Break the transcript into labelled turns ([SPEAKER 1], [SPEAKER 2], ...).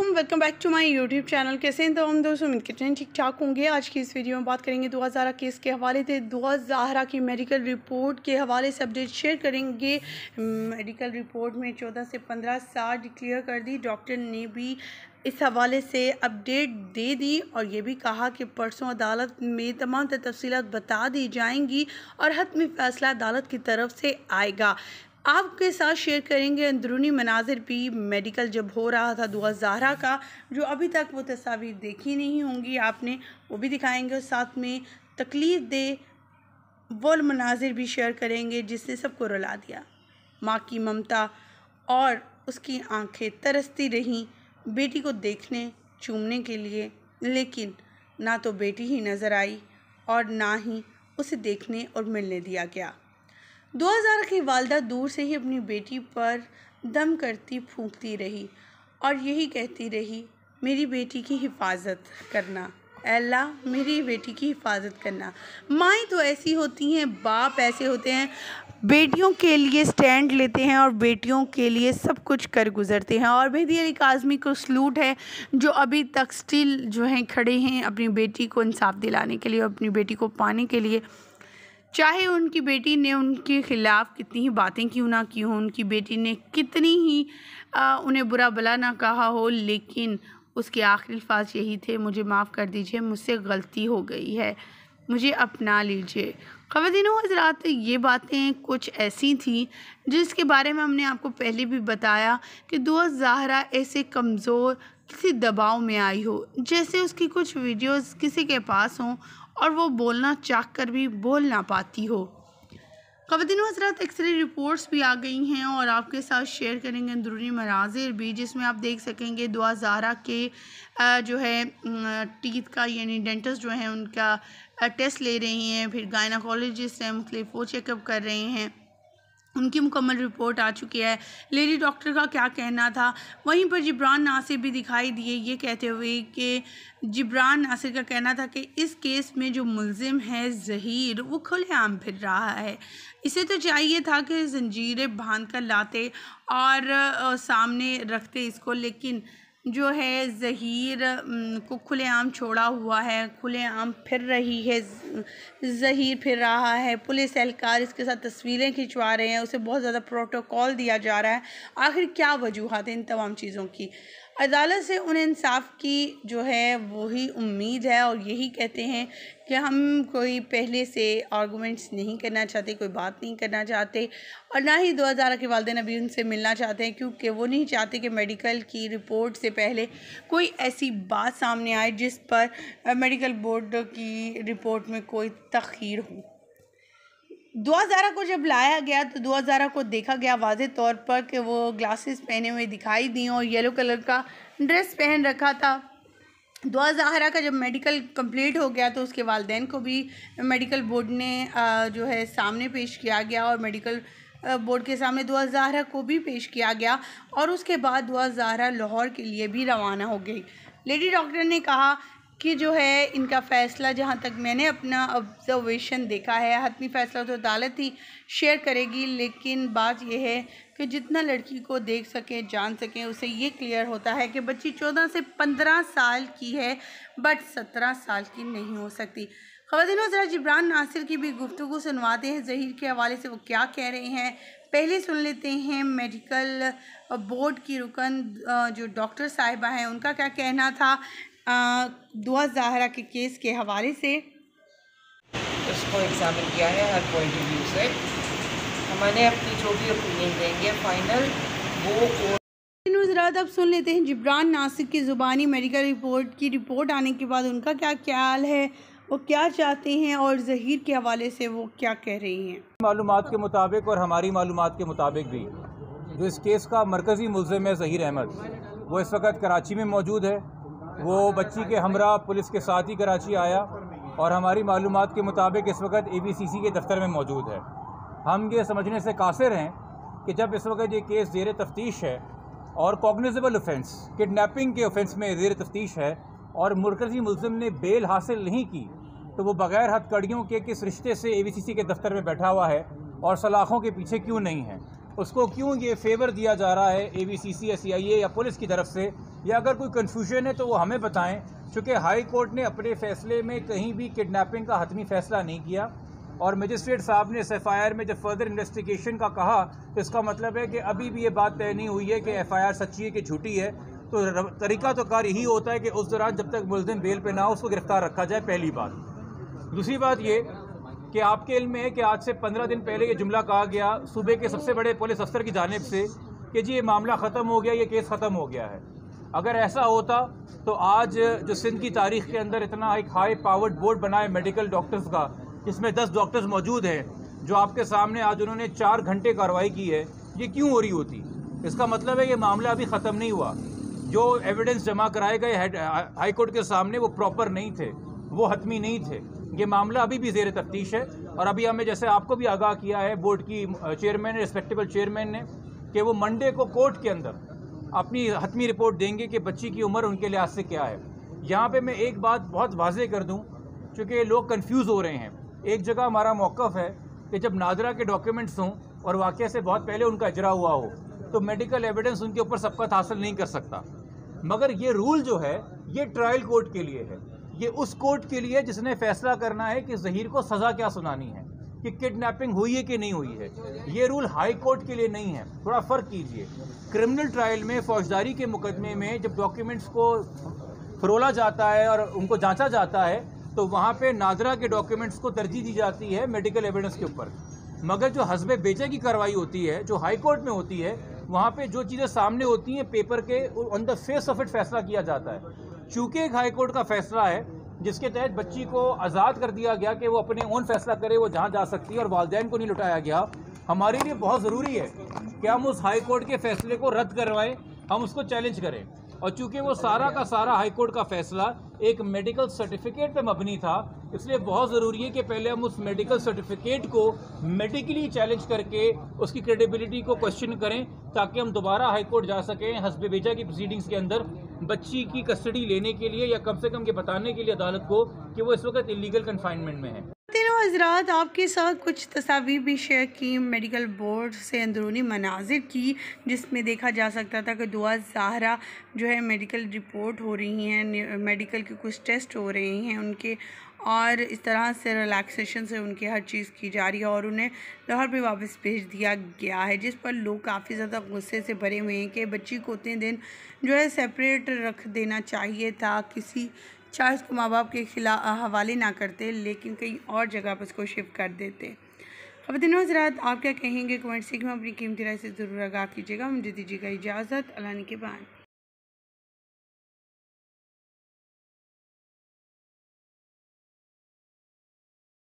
[SPEAKER 1] अस्सलामुअलैकुम, welcome back to my YouTube channel. कैसे हैं तो हम दोस्तों, उम्मीद करते हैं ठीक ठाक होंगे। आज की इस वीडियो में बात करेंगे दुआ ज़हरा केस के हवाले से। दुआ ज़हरा की मेडिकल रिपोर्ट के हवाले से अपडेट शेयर करेंगे। मेडिकल रिपोर्ट में 14 से 15 साल डिक्लेयर कर दी। डॉक्टर ने भी इस हवाले से अपडेट दे दी और ये भी कहा कि परसों अदालत में तमाम तफसीलात बता दी जाएंगी और हतमी फ़ैसला अदालत की तरफ से आएगा। आपके साथ शेयर करेंगे अंदरूनी मनाजिर भी मेडिकल जब हो रहा था दुआ ज़हरा का, जो अभी तक वो तस्वीर देखी नहीं होंगी आपने, वो भी दिखाएंगे और साथ में तकलीफ़ दे वो मनाजिर भी शेयर करेंगे जिसने सबको रुला दिया। माँ की ममता और उसकी आंखें तरसती रहीं बेटी को देखने चूमने के लिए, लेकिन ना तो बेटी ही नज़र आई और ना ही उसे देखने और मिलने दिया गया। दुआ ज़हरा की वालिदा दूर से ही अपनी बेटी पर दम करती फूंकती रही और यही कहती रही, मेरी बेटी की हिफाजत करना, अल्लाह मेरी बेटी की हिफाजत करना। माएँ तो ऐसी होती हैं, बाप ऐसे होते हैं, बेटियों के लिए स्टैंड लेते हैं और बेटियों के लिए सब कुछ कर गुज़रते हैं। और मेहदी अली काज़मी को सलूट है जो अभी तक स्टिल जो हैं खड़े हैं अपनी बेटी को इंसाफ दिलाने के लिए और अपनी बेटी को पाने के लिए। चाहे उनकी बेटी ने उनके ख़िलाफ़ कितनी ही बातें क्यों ना की हों, उनकी बेटी ने कितनी ही उन्हें बुरा भला ना कहा हो, लेकिन उसके आखिरी अल्फाज़ यही थे, मुझे माफ़ कर दीजिए, मुझसे गलती हो गई है, मुझे अपना लीजिए। ख़वातीनो हज़रात, ये बातें कुछ ऐसी थी जिसके बारे में हमने आपको पहले भी बताया कि दुआ ज़हरा ऐसे कमज़ोर किसी दबाव में आई हो, जैसे उसकी कुछ वीडियोस किसी के पास हों और वो बोलना चाह कर भी बोल ना पाती हो। ख़वातीनो हज़रात, एक्सरे रिपोर्ट्स भी आ गई हैं और आपके साथ शेयर करेंगे अंदरूनी मनाजिर भी, जिसमें आप देख सकेंगे दुआ ज़हरा के जो है टीथ का यानी डेंटिस्ट जो है उनका टेस्ट ले रही हैं, फिर गायनाकोलॉजिस्ट हैं, मुख्तलिफ वो चेकअप कर रहे हैं, उनकी मुकम्मल रिपोर्ट आ चुकी है। लेडी डॉक्टर का क्या कहना था। वहीं पर जिब्रान नासिर भी दिखाई दिए ये कहते हुए कि जिब्रान नासिर का कहना था कि इस केस में जो मुल्ज़िम है ज़हीर, वो खुलेआम फिर रहा है, इसे तो चाहिए था कि जंजीरें बांध कर लाते और सामने रखते इसको, लेकिन जो है ज़हीर को खुलेआम छोड़ा हुआ है, खुलेआम फिर रही है, ज़हीर फिर रहा है, पुलिस एहलकार इसके साथ तस्वीरें खिंचवा रहे हैं, उसे बहुत ज़्यादा प्रोटोकॉल दिया जा रहा है। आखिर क्या वजूहात हैं इन तमाम चीज़ों की। अदालत से उन्हें इंसाफ की जो है वही उम्मीद है और यही कहते हैं कि हम कोई पहले से आर्गूमेंट्स नहीं करना चाहते, कोई बात नहीं करना चाहते और ना ही दुआ ज़हरा के वालिदैन अभी उनसे मिलना चाहते हैं, क्योंकि वो नहीं चाहते कि मेडिकल की रिपोर्ट से पहले कोई ऐसी बात सामने आए जिस पर मेडिकल बोर्ड की रिपोर्ट में कोई तख़यीर हो। दुआ ज़हरा को जब लाया गया तो दुआ ज़हरा को देखा गया वाज़े तौर पर कि वो ग्लासेस पहने हुए दिखाई दी और येलो कलर का ड्रेस पहन रखा था। दुआ ज़हरा का जब मेडिकल कंप्लीट हो गया तो उसके वालिदैन को भी मेडिकल बोर्ड ने जो है सामने पेश किया गया और मेडिकल बोर्ड के सामने दुआ ज़हरा को भी पेश किया गया और उसके बाद दुआ ज़हरा लाहौर के लिए भी रवाना हो गई। लेडी डॉक्टर ने कहा कि जो है इनका फ़ैसला, जहाँ तक मैंने अपना ऑब्ज़र्वेशन देखा है, हतमी फ़ैसला तो अदालत ही शेयर करेगी, लेकिन बात यह है कि जितना लड़की को देख सकें, जान सकें, उसे ये क्लियर होता है कि बच्ची 14 से 15 साल की है बट 17 साल की नहीं हो सकती। ख़वातीनो ज़रा जिब्रान नासिर की भी गुफ्तगू सुनवाते हैं ज़हीर के हवाले से, वो क्या कह रहे हैं पहले सुन लेते हैं। मेडिकल बोर्ड की रुकन जो डॉक्टर साहिबा हैं उनका क्या कहना था दुआ ज़हरा के केस के हवाले से।
[SPEAKER 2] इसको एग्जामिन किया है हर पॉइंट ऑफ व्यू से, हमने अपनी जो भी ओपिनियन देंगे फाइनल वो।
[SPEAKER 1] नुज़रात, अब सुन लेते हैं जिब्रान नासिर की ज़ुबानी मेडिकल रिपोर्ट की रिपोर्ट आने के बाद उनका क्या ख्याल है, वो क्या चाहते हैं और ज़हीर के हवाले से वो क्या कह रही हैं।
[SPEAKER 3] मालूमात के मुताबिक और हमारी मालूमात के मुताबिक भी जो इस केस का मरकज़ी मुल्ज़िम है ज़हीर अहमद, वो इस वक्त कराची में मौजूद है। वो बच्ची के हमरा पुलिस के साथ ही कराची आया और हमारी मालूमात के मुताबिक इस वक्त ABCC के दफ्तर में मौजूद है। हम ये समझने से कासिर हैं कि जब इस वक्त ये केस ज़ेर तफ्तीश है और कॉग्निजेबल ऑफेंस किडनैपिंग के ऑफेंस में ज़ेर तफ्तीश है और मरकज़ी मुल्ज़िम ने बेल हासिल नहीं की, तो वो बग़ैर हथकड़ियों के किस रिश्ते से ABCC के दफ्तर में बैठा हुआ है और सलाखों के पीछे क्यों नहीं है। उसको क्यों ये फेवर दिया जा रहा है ABCC या CIA या पुलिस की तरफ से, या अगर कोई कन्फ्यूजन है तो वो हमें बताएं। चूँकि हाई कोर्ट ने अपने फैसले में कहीं भी किडनैपिंग का हतमी फ़ैसला नहीं किया और मजिस्ट्रेट साहब ने इस FIR में जब फर्दर इन्वेस्टिगेशन का कहा तो इसका मतलब है कि अभी भी ये बात तय नहीं हुई है कि FIR सच्ची है कि झूठी है। तो तरीका तो कार यही होता है कि उस दौरान जब तक मुलजिम बेल पे ना हो उसको गिरफ्तार रखा जाए, पहली बात। दूसरी बात ये कि आपके इल्म में है कि आज से 15 दिन पहले ये जुमला कहा गया सूबे के सबसे बड़े पुलिस अफसर की जानिब से कि जी ये मामला ख़त्म हो गया, ये केस ख़त्म हो गया है। अगर ऐसा होता तो आज जो सिंध की तारीख़ के अंदर इतना एक हाई पावर्ड बोर्ड बना है मेडिकल डॉक्टर्स का, जिसमें 10 डॉक्टर्स मौजूद हैं, जो आपके सामने आज उन्होंने 4 घंटे कार्रवाई की है, ये क्यों हो रही होती? इसका मतलब है ये मामला अभी ख़त्म नहीं हुआ। जो एविडेंस जमा कराए गए हाई कोर्ट के सामने वो प्रॉपर नहीं थे, वो हतमी नहीं थे। ये मामला अभी भी ज़ेर तफ्तीश है और अभी हमें, जैसे आपको भी आगाह किया है बोर्ड की चेयरमैन, रिस्पेक्टेबल चेयरमैन ने, कि वो मंडे को कोर्ट के अंदर अपनी हतमी रिपोर्ट देंगे कि बच्ची की उम्र उनके लिहाज से क्या है। यहाँ पे मैं एक बात बहुत वाज़ेह कर दूँ, चूँकि लोग कन्फ्यूज़ हो रहे हैं। एक जगह हमारा मौक़िफ़ है कि जब नादरा के डॉक्यूमेंट्स हों और वाक़या से बहुत पहले उनका इजरा हुआ हो तो मेडिकल एविडेंस उनके ऊपर सबकत हासिल नहीं कर सकता। मगर ये रूल जो है ये ट्रायल कोर्ट के लिए है, ये उस कोर्ट के लिए जिसने फैसला करना है कि ज़हीर को सज़ा क्या सुनानी है, कि किडनैपिंग हुई है कि नहीं हुई है। ये रूल हाई कोर्ट के लिए नहीं है, थोड़ा फ़र्क कीजिए। क्रिमिनल ट्रायल में, फौजदारी के मुकदमे में जब डॉक्यूमेंट्स को फरोला जाता है और उनको जांचा जाता है तो वहाँ पे नादरा के डॉक्यूमेंट्स को तरजीह दी जाती है मेडिकल एविडेंस के ऊपर। मगर जो हस्बे बेचे की कार्रवाई होती है, जो हाई कोर्ट में होती है, वहाँ पे जो चीज़ें सामने होती हैं पेपर के, on the face of it फैसला किया जाता है। चूँकि एक हाई कोर्ट का फैसला है जिसके तहत बच्ची को आज़ाद कर दिया गया कि वो अपने ओन फैसला करे, वो जहाँ जा सकती है, और वालिदैन को नहीं लुटाया गया, हमारे लिए बहुत ज़रूरी है कि हम उस हाई कोर्ट के फैसले को रद्द करवाएं, हम उसको चैलेंज करें। और चूँकि वो सारा का सारा हाई कोर्ट का फैसला एक मेडिकल सर्टिफिकेट पे मबनी था, इसलिए बहुत ज़रूरी है कि पहले हम उस मेडिकल सर्टिफिकेट को मेडिकली चैलेंज करके उसकी क्रेडिबिलिटी को क्वेश्चन करें, ताकि हम दोबारा हाई कोर्ट जा सकें हस्बे बेजा की प्रोसीडिंग्स के अंदर बच्ची की कस्टडी लेने के लिए, या कम से कम ये बताने के लिए अदालत को कि वो इस वक्त इलीगल कन्फाइनमेंट में है।
[SPEAKER 1] तीनों हजरात आपके साथ कुछ तस्वीर भी शेयर की मेडिकल बोर्ड से अंदरूनी मनाजिर की, जिसमें देखा जा सकता था कि दुआ ज़ाहरा जो है मेडिकल रिपोर्ट हो रही हैं, मेडिकल के कुछ टेस्ट हो रहे हैं उनके, और इस तरह से रिलैक्सेशन से उनकी हर चीज़ की जा रही है और उन्हें लाहौर पे वापस भेज दिया गया है, जिस पर लोग काफ़ी ज़्यादा गुस्से से भरे हुए हैं कि बच्ची को उतने दिन जो है सेपरेट रख देना चाहिए था, किसी चार्ज को माँ बाप के खिलाफ हवाले ना करते, लेकिन कहीं और जगह पर उसको शिफ्ट कर देते। ख़वातीन हज़रात, आप क्या कहेंगे कमेंट सेक्शन में अपनी कीमती राय से ज़रूर आगाह कीजिएगा। मुझे दीजिएगा इजाज़त, अल्लाह के बाद।